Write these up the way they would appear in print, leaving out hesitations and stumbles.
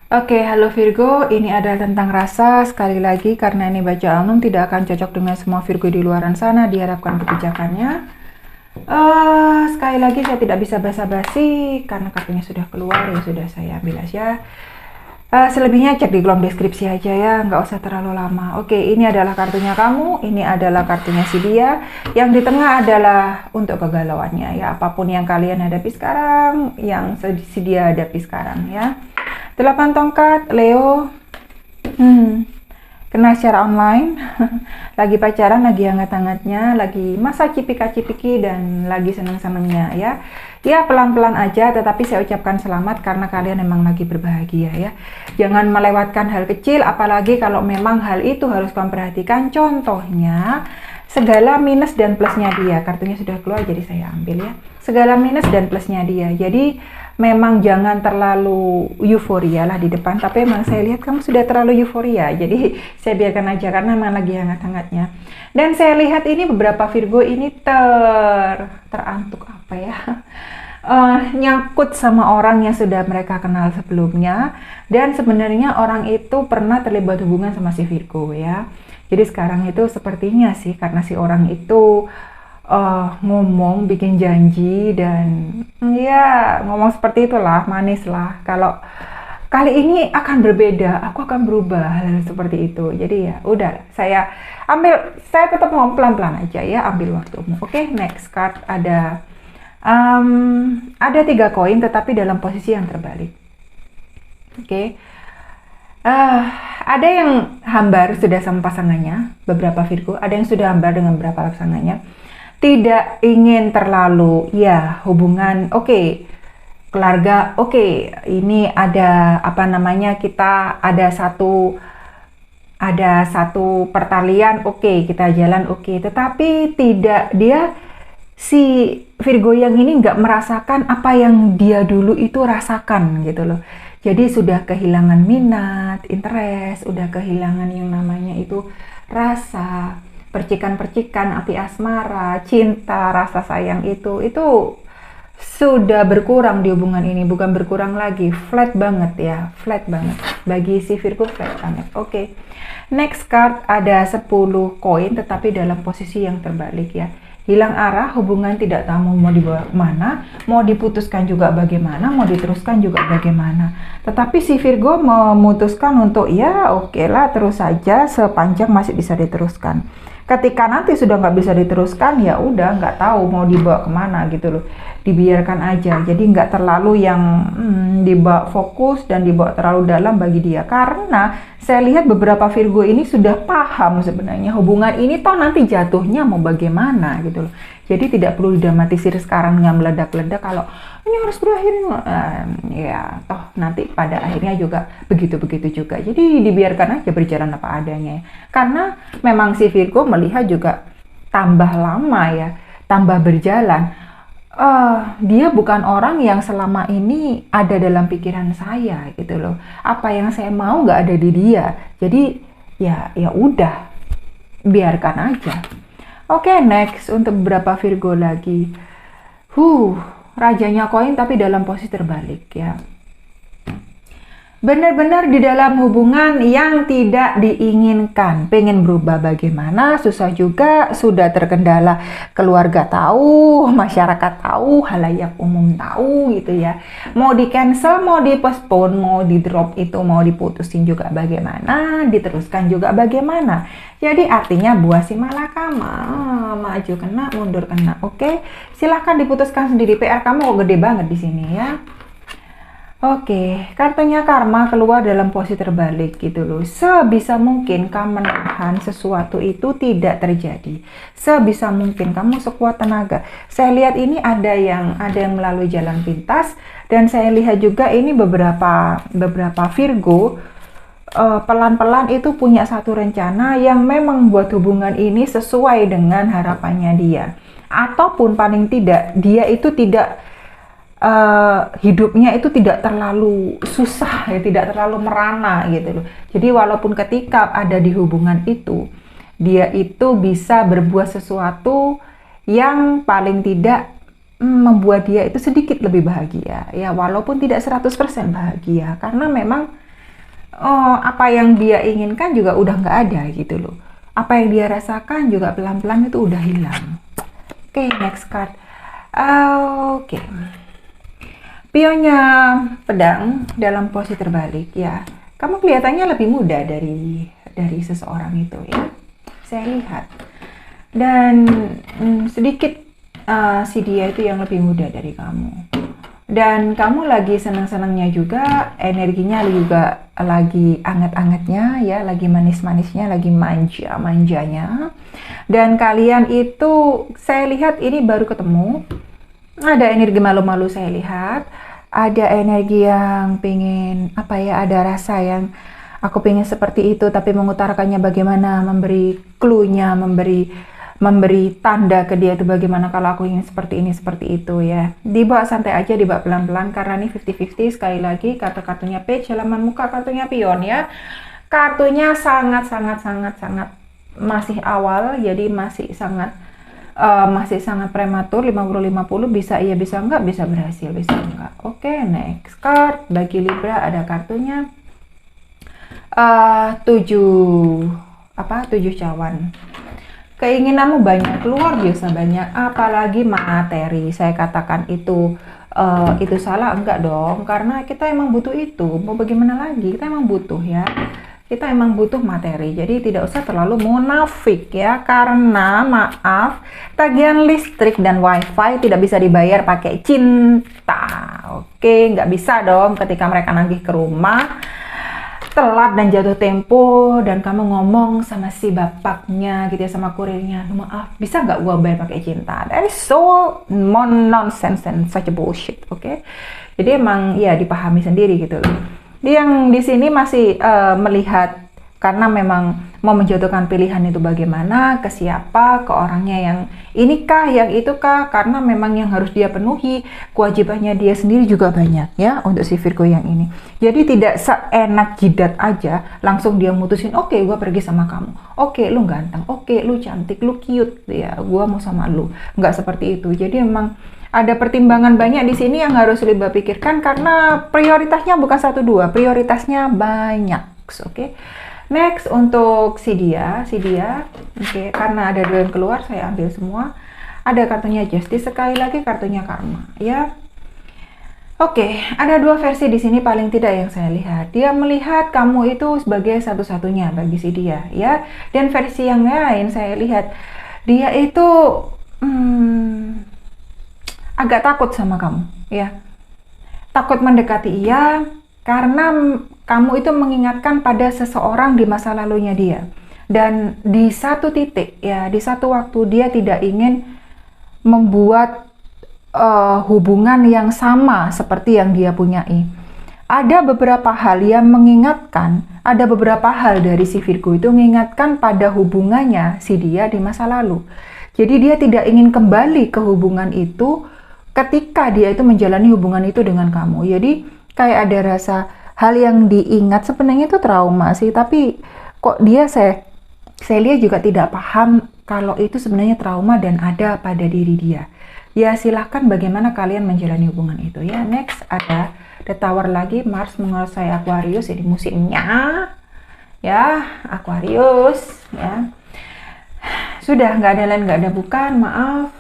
Oke, halo Virgo, ini adalah tentang rasa. Sekali lagi, karena ini bacaan umum tidak akan cocok dengan semua Virgo di luaran sana, diharapkan kebijakannya. Sekali lagi saya tidak bisa basa-basi, karena kartunya sudah keluar, ya sudah saya ambil aja. Selebihnya cek di kolom deskripsi aja ya, nggak usah terlalu lama. Oke, ini adalah kartunya kamu, ini adalah kartunya si dia. Yang di tengah adalah untuk kegalauannya ya, apapun yang kalian hadapi sekarang, yang si dia hadapi sekarang ya. 8 tongkat, Leo. Kenal secara online. Lagi pacaran, lagi hangat-hangatnya, lagi masa cipika-cipiki dan lagi seneng-senengnya ya. Ya pelan-pelan aja, tetapi saya ucapkan selamat karena kalian memang lagi berbahagia ya. Jangan melewatkan hal kecil, apalagi kalau memang hal itu harus kamu perhatikan. Contohnya, segala minus dan plusnya dia. Kartunya sudah keluar jadi saya ambil ya. Segala minus dan plusnya dia. Jadi memang jangan terlalu euforia lah di depan, tapi memang saya lihat kamu sudah terlalu euforia, jadi saya biarkan aja karena memang lagi hangat-hangatnya. Dan saya lihat ini beberapa Virgo ini terantuk apa ya, nyangkut sama orang yang sudah mereka kenal sebelumnya, dan sebenarnya orang itu pernah terlibat hubungan sama si Virgo ya. Jadi sekarang itu sepertinya sih karena si orang itu ngomong, bikin janji, dan ya ngomong seperti itulah, manis lah. Kalau kali ini akan berbeda, aku akan berubah, seperti itu. Jadi ya udah, saya tetap ngomong pelan-pelan aja ya, ambil waktumu. Oke, next card ada 3 koin tetapi dalam posisi yang terbalik. Oke. Ada yang hambar sudah sama pasangannya, beberapa Virgo, ada yang sudah hambar dengan beberapa pasangannya. Tidak ingin terlalu ya hubungan keluarga ini ada apa namanya, kita ada satu pertalian, kita jalan, tetapi tidak, dia si Virgo yang ini nggak merasakan apa yang dia dulu itu rasakan gitu loh. Jadi sudah kehilangan minat, interest, udah kehilangan yang namanya itu rasa, percikan-percikan api asmara, cinta, rasa sayang itu sudah berkurang di hubungan ini, bukan berkurang lagi, flat banget ya, flat banget. Bagi si Virgo flat banget. Oke. Next card ada 10 koin tetapi dalam posisi yang terbalik ya. Hilang arah, hubungan tidak tahu mau dibawa kemana, mau diputuskan juga bagaimana, mau diteruskan juga bagaimana. Tetapi si Virgo memutuskan untuk ya oke lah, terus saja sepanjang masih bisa diteruskan. Ketika nanti sudah nggak bisa diteruskan, ya udah nggak tahu mau dibawa kemana gitu loh, dibiarkan aja. Jadi nggak terlalu yang dibawa fokus dan dibawa terlalu dalam bagi dia, karena saya lihat beberapa Virgo ini sudah paham sebenarnya hubungan ini toh nanti jatuhnya mau bagaimana gitu loh. Jadi tidak perlu didramatisir sekarang dengan meledak-ledak kalau ini harus berakhir, ya toh nanti pada akhirnya juga begitu-begitu juga. Jadi dibiarkan aja berjalan apa adanya ya. Karena memang si Virgo melihat juga tambah lama ya, tambah berjalan, dia bukan orang yang selama ini ada dalam pikiran saya gitu loh. Apa yang saya mau nggak ada di dia. Jadi ya udah, biarkan aja. Oke, next untuk beberapa Virgo lagi. Rajanya koin tapi dalam posisi terbalik ya. Benar-benar di dalam hubungan yang tidak diinginkan, pengen berubah bagaimana, susah juga, sudah terkendala, keluarga tahu, masyarakat tahu, halayak umum tahu gitu ya. Mau di cancel, mau di postpone, mau di drop itu, mau diputusin juga bagaimana, diteruskan juga bagaimana. Jadi artinya buah si malakama, maju kena, mundur kena. Oke, silahkan diputuskan sendiri, PR kamu kok gede banget di sini ya. Oke, kartunya karma keluar dalam posisi terbalik gitu loh. Sebisa mungkin kamu menahan sesuatu itu tidak terjadi. Sebisa mungkin kamu sekuat tenaga. Saya lihat ini ada yang melalui jalan pintas, dan saya lihat juga ini beberapa Virgo pelan-pelan itu punya satu rencana yang memang buat hubungan ini sesuai dengan harapannya dia. Ataupun paling tidak dia itu tidak hidupnya itu tidak terlalu susah ya, tidak terlalu merana gitu loh. Jadi walaupun ketika ada di hubungan itu, dia itu bisa berbuat sesuatu yang paling tidak membuat dia itu sedikit lebih bahagia ya, walaupun tidak 100% bahagia, karena memang oh, apa yang dia inginkan juga udah nggak ada gitu loh. Apa yang dia rasakan juga pelan-pelan itu udah hilang. Oke, next card. Oke. Pionnya pedang dalam posisi terbalik ya. Kamu kelihatannya lebih muda dari seseorang itu ya. Saya lihat. Dan sedikit si dia itu yang lebih muda dari kamu. Dan kamu lagi senang-senangnya juga, energinya juga lagi anget-angetnya ya, lagi manis-manisnya, lagi manja-manjanya. Dan kalian itu saya lihat ini baru ketemu. Ada energi malu-malu saya lihat, ada energi yang pengen apa ya, ada rasa yang aku pengen seperti itu tapi mengutarakannya bagaimana, memberi clue-nya, memberi tanda ke dia itu bagaimana kalau aku ingin seperti ini seperti itu ya. Dibawa santai aja, dibawa pelan-pelan karena ini 50-50. Sekali lagi kartu-kartunya page halaman muka, kartunya pion ya. Kartunya sangat masih awal, jadi masih sangat prematur, 50-50, bisa iya bisa enggak, bisa berhasil bisa enggak. Oke, next card bagi Libra ada kartunya 7 cawan. Keinginanmu banyak, luar biasa banyak, apalagi materi. Saya katakan itu salah enggak dong, karena kita emang butuh itu. Mau bagaimana lagi, kita emang butuh ya. Kita emang butuh materi, jadi tidak usah terlalu munafik ya, karena maaf, tagihan listrik dan wifi tidak bisa dibayar pakai cinta. Oke, nggak bisa dong ketika mereka nagih ke rumah, telat dan jatuh tempo, dan kamu ngomong sama si bapaknya gitu ya, sama kurirnya, maaf, bisa nggak gua bayar pakai cinta? That is so nonsense and such a bullshit, oke? Jadi emang ya dipahami sendiri gitu loh. Dia yang di sini masih melihat, karena memang mau menjatuhkan pilihan itu bagaimana, ke siapa, ke orangnya yang inikah, yang itukah, karena memang yang harus dia penuhi, kewajibannya dia sendiri juga banyak ya untuk si Virgo yang ini. Jadi tidak seenak jidat aja langsung dia mutusin, oke, gua pergi sama kamu, oke, lu ganteng, oke, lu cantik, lu cute ya, gua mau sama lu. Nggak seperti itu. Jadi memang ada pertimbangan banyak di sini yang harus Libra pikirkan, karena prioritasnya bukan 1-2, prioritasnya banyak. Oke. Next untuk si dia, oke, karena ada 2 yang keluar, saya ambil semua. Ada kartunya Justice, sekali lagi kartunya Karma, ya. Oke, ada 2 versi di sini paling tidak yang saya lihat. Dia melihat kamu itu sebagai satu-satunya bagi si dia, ya. Dan versi yang lain saya lihat dia itu agak takut sama kamu, ya. Takut mendekati ia karena kamu itu mengingatkan pada seseorang di masa lalunya dia. Dan di satu titik, ya, di satu waktu dia tidak ingin membuat hubungan yang sama seperti yang dia punyai. Ada beberapa hal yang mengingatkan, ada beberapa hal dari si Virgo itu mengingatkan pada hubungannya si dia di masa lalu. Jadi dia tidak ingin kembali ke hubungan itu ketika dia itu menjalani hubungan itu dengan kamu. Jadi kayak ada rasa hal yang diingat, sebenarnya itu trauma sih, tapi kok dia saya lihat juga tidak paham kalau itu sebenarnya trauma dan ada pada diri dia. Ya silahkan bagaimana kalian menjalani hubungan itu ya. Next ada The Tower lagi, Mars menguasai Aquarius, ini musimnya ya, Aquarius ya. Sudah nggak ada lain, nggak ada bukan, maaf.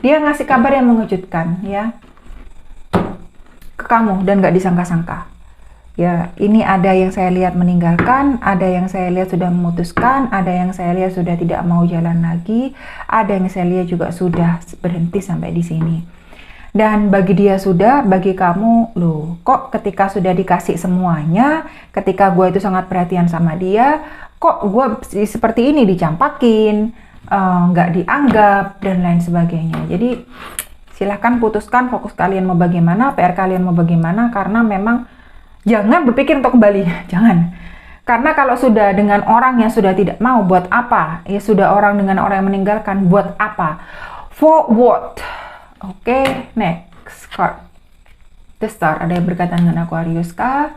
Dia ngasih kabar yang mengejutkan ya ke kamu dan nggak disangka-sangka. Ya, ini ada yang saya lihat meninggalkan, ada yang saya lihat sudah memutuskan, ada yang saya lihat sudah tidak mau jalan lagi, ada yang saya lihat juga sudah berhenti sampai di sini. Dan bagi dia sudah, bagi kamu, loh, kok ketika sudah dikasih semuanya, ketika gue itu sangat perhatian sama dia, kok gue seperti ini dicampakin, nggak dianggap, dan lain sebagainya. Jadi silahkan putuskan fokus kalian mau bagaimana, PR kalian mau bagaimana, karena memang jangan berpikir untuk kembali, jangan. Karena kalau sudah dengan orang yang sudah tidak mau, buat apa? Ya sudah orang dengan orang yang meninggalkan, buat apa? For what? Oke, next card. The Star, ada yang berkaitan dengan Aquarius kah?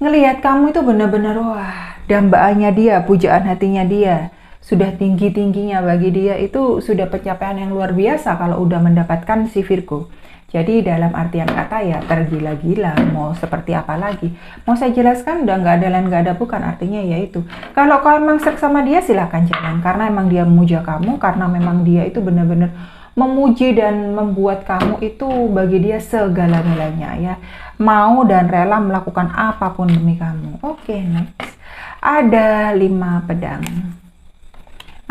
Ngelihat kamu itu benar-benar, wah, dambaannya dia, pujaan hatinya dia, sudah tinggi-tingginya bagi dia, itu sudah pencapaian yang luar biasa kalau udah mendapatkan si Virgo. Jadi dalam artian kata ya tergila-gila, mau seperti apa lagi. Mau saya jelaskan udah nggak ada lain nggak ada bukan, artinya yaitu kalau kau emang seks sama dia silakan jalan, karena emang dia memuja kamu, karena memang dia itu benar-benar memuji dan membuat kamu itu bagi dia segala-galanya ya. Mau dan rela melakukan apapun demi kamu. Oke, next. Ada 5 pedang.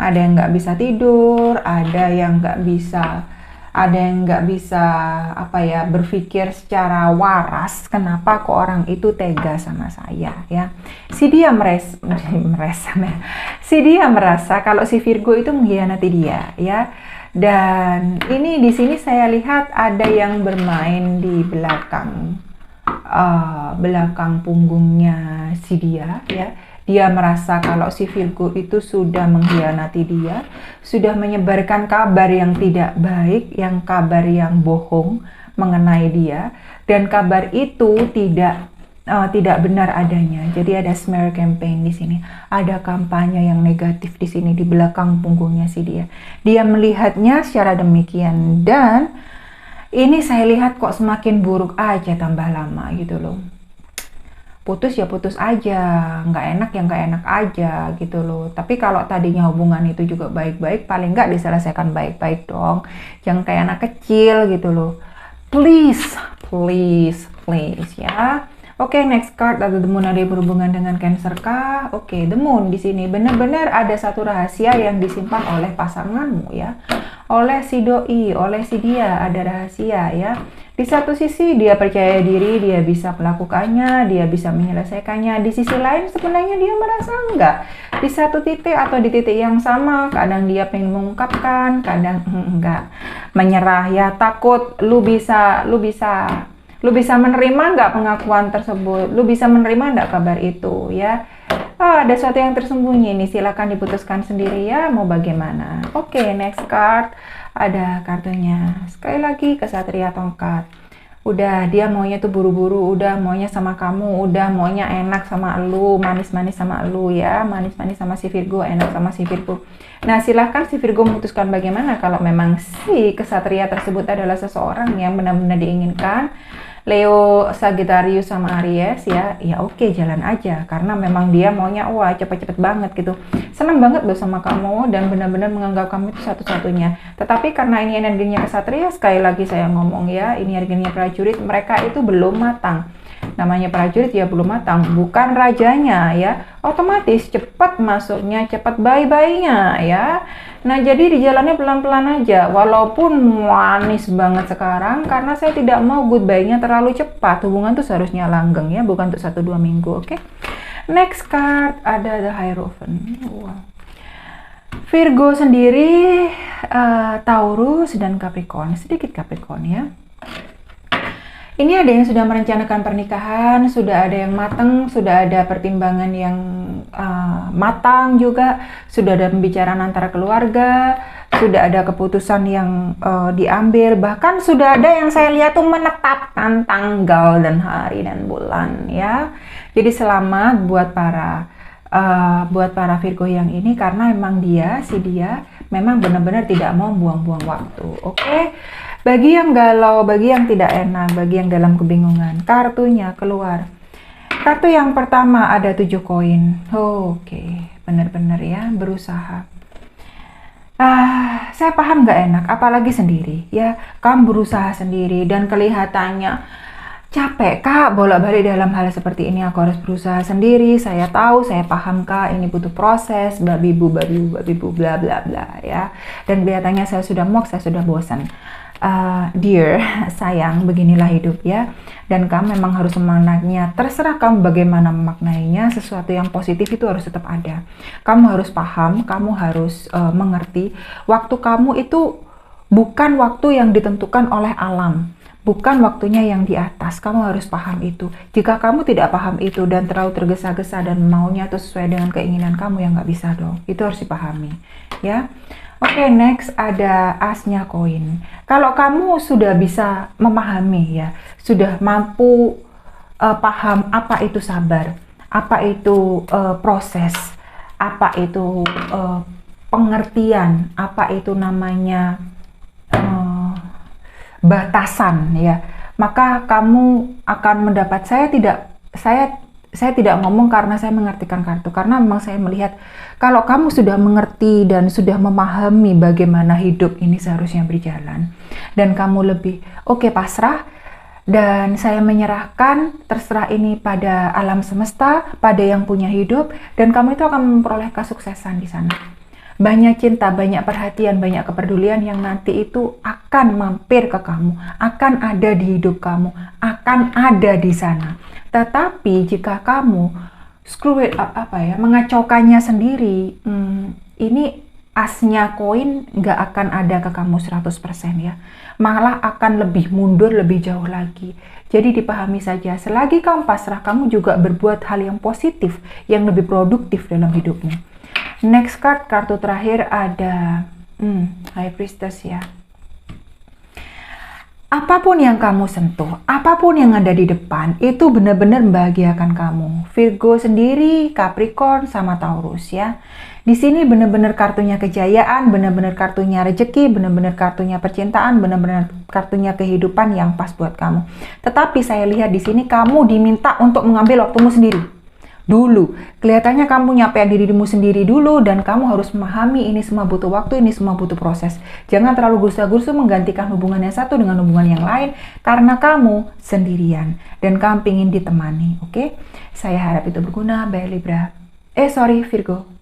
Ada yang nggak bisa tidur, ada yang nggak bisa apa ya, berpikir secara waras, kenapa kok orang itu tega sama saya ya. Si dia merasa kalau si Virgo itu mengkhianati dia ya. Dan ini di sini saya lihat ada yang bermain di belakang punggungnya si dia ya. Dia merasa kalau si Virgo itu sudah mengkhianati dia, sudah menyebarkan kabar yang tidak baik, kabar yang bohong mengenai dia, dan kabar itu tidak benar adanya. Jadi ada smear campaign di sini, ada kampanye yang negatif di sini di belakang punggungnya si dia. Dia melihatnya secara demikian, dan ini saya lihat kok semakin buruk aja tambah lama gitu loh. Putus ya putus aja, nggak enak ya nggak enak aja gitu loh. Tapi kalau tadinya hubungan itu juga baik-baik, paling nggak diselesaikan baik-baik dong. Jangan kayak anak kecil gitu loh. Please ya. Oke, next card ada The Moon, ada berhubungan dengan Cancer kah? Oke, The Moon di sini benar-benar ada satu rahasia yang disimpan oleh pasanganmu ya. Oleh si doi, oleh si dia ada rahasia ya. Di satu sisi dia percaya diri, dia bisa melakukannya, dia bisa menyelesaikannya. Di sisi lain sebenarnya dia merasa enggak. Di satu titik atau di titik yang sama, kadang dia pengen mengungkapkan, kadang enggak. Menyerah ya, takut lu bisa menerima nggak pengakuan tersebut? Lu bisa menerima nggak kabar itu ya? Ada sesuatu yang tersembunyi nih, silakan diputuskan sendiri ya, mau bagaimana. Oke, next card. Ada kartunya. Sekali lagi kesatria tongkat. Udah, dia maunya tuh buru-buru, udah maunya sama kamu, udah maunya enak sama lu, manis-manis sama lu ya, manis-manis sama si Virgo, enak sama si Virgo. Nah, silahkan si Virgo memutuskan bagaimana kalau memang si kesatria tersebut adalah seseorang yang benar-benar diinginkan. Leo, Sagittarius sama Aries ya oke, jalan aja, karena memang dia maunya wah cepet-cepet banget gitu, senang banget loh sama kamu dan benar-benar menganggap kamu itu satu-satunya. Tetapi karena ini energinya kesatria, sekali lagi saya ngomong ya, ini energinya prajurit, mereka itu belum matang. Namanya prajurit ya belum matang, bukan rajanya ya, otomatis cepat masuknya, cepat bye-bye-nya ya. Nah, jadi di jalannya pelan-pelan aja, walaupun manis banget sekarang, karena saya tidak mau goodbye-nya terlalu cepat. Hubungan tuh seharusnya langgeng ya, bukan untuk 1-2 minggu, oke? Next card, ada The Hierophant. Wow. Virgo sendiri, Taurus dan Capricorn, sedikit Capricorn ya. Ini ada yang sudah merencanakan pernikahan, sudah ada yang matang, sudah ada pertimbangan yang matang juga, sudah ada pembicaraan antara keluarga, sudah ada keputusan yang diambil, bahkan sudah ada yang saya lihat tuh menetapkan tanggal dan hari dan bulan ya. Jadi selamat buat para Virgo yang ini, karena emang dia memang benar-benar tidak mau buang-buang waktu. Oke? Bagi yang galau, bagi yang tidak enak, bagi yang dalam kebingungan, kartunya keluar. Kartu yang pertama ada 7 koin. Oke, benar-benar ya, berusaha. Saya paham gak enak, apalagi sendiri ya. Kamu berusaha sendiri dan kelihatannya capek kak, bolak-balik dalam hal seperti ini. Aku harus berusaha sendiri, saya tahu, saya paham kak, ini butuh proses, babibu, bla bla bla ya. Dan kelihatannya saya sudah muak, saya sudah bosan. Dear, sayang, beginilah hidup ya. Dan kamu memang harus memaknainya. Terserah kamu bagaimana memaknainya. Sesuatu yang positif itu harus tetap ada. Kamu harus paham, kamu harus mengerti. Waktu kamu itu bukan waktu yang ditentukan oleh alam. Bukan waktunya yang di atas. Kamu harus paham itu. Jika kamu tidak paham itu dan terlalu tergesa-gesa dan maunya itu sesuai dengan keinginan kamu, ya nggak bisa dong. Itu harus dipahami ya. Oke, next ada asnya koin. Kalau kamu sudah bisa memahami ya, sudah mampu paham apa itu sabar, apa itu proses, apa itu pengertian, apa itu namanya batasan ya, maka kamu akan mendapat, saya tidak ngomong karena saya mengartikan kartu, karena memang saya melihat kalau kamu sudah mengerti dan sudah memahami bagaimana hidup ini seharusnya berjalan, dan kamu lebih oke, pasrah, dan saya menyerahkan, terserah ini pada alam semesta, pada yang punya hidup, dan kamu itu akan memperoleh kesuksesan di sana. Banyak cinta, banyak perhatian, banyak kepedulian yang nanti itu akan mampir ke kamu, akan ada di hidup kamu, akan ada di sana. Tetapi jika kamu screw it up, mengacaukannya sendiri, ini asnya koin nggak akan ada ke kamu 100% ya. Malah akan lebih mundur, lebih jauh lagi. Jadi dipahami saja, selagi kamu pasrah, kamu juga berbuat hal yang positif, yang lebih produktif dalam hidupnya. Next card, kartu terakhir ada High Priestess ya. Apapun yang kamu sentuh, apapun yang ada di depan, itu benar-benar membahagiakan kamu. Virgo sendiri, Capricorn, sama Taurus ya. Di sini benar-benar kartunya kejayaan, benar-benar kartunya rezeki, benar-benar kartunya percintaan, benar-benar kartunya kehidupan yang pas buat kamu. Tetapi saya lihat di sini kamu diminta untuk mengambil waktumu sendiri. Dulu, kelihatannya kamu nyampein dirimu sendiri dulu, dan kamu harus memahami ini semua butuh waktu, ini semua butuh proses. Jangan terlalu gursa-gursu menggantikan hubungan yang satu dengan hubungan yang lain, karena kamu sendirian dan kamu ingin ditemani. Oke? Saya harap itu berguna. Bye Libra. Virgo.